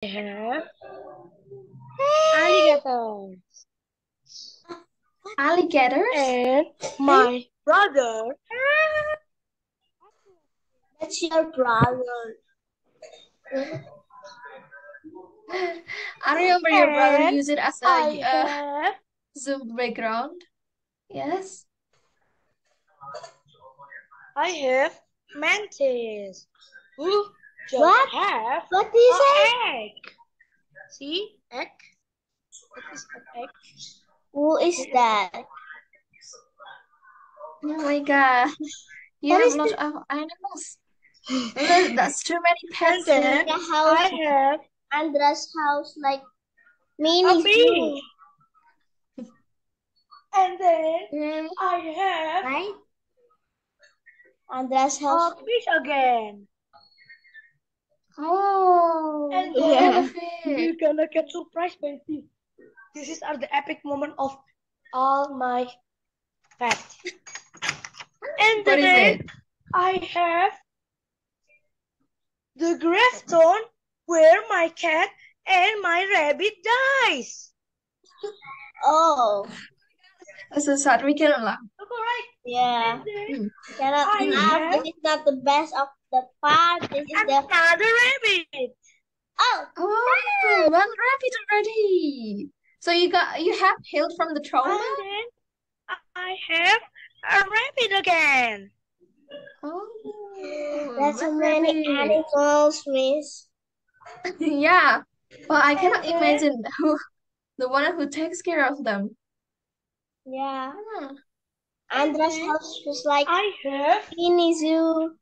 have alligators. Alligators? And my brother. That's your brother. I remember your brother And used it as I a have Zoom background. Yes. I have mantis. Who just What? have What do you say? an egg. See? Egg. That is an egg. Who is that? Oh my God. You What have is a lot the of animals. That's too many And pets. then house? I have Andra's house, like a mini bee. zoo, And then Mm. I have right? Andra's a house. fish again. Oh, And then Yeah. perfect. you're gonna get surprised by this. This are the epic moment of all my pets. And What is then it? I have the gravestone where my cat and my rabbit dies. Oh, So sad we cannot laugh. Look, alright. yeah. And then Hmm. Cannot I laugh. have This is not the best of the part. This is the another rabbit. oh. Oh, one rabbit already. So you have healed from the trauma? And then I have a rabbit again. Oh, That's so one many rabbit. animals, miss. Yeah. Well, I And cannot then imagine the one who takes care of them. Yeah. Hmm. and Andra's then house was like I have mini zoo.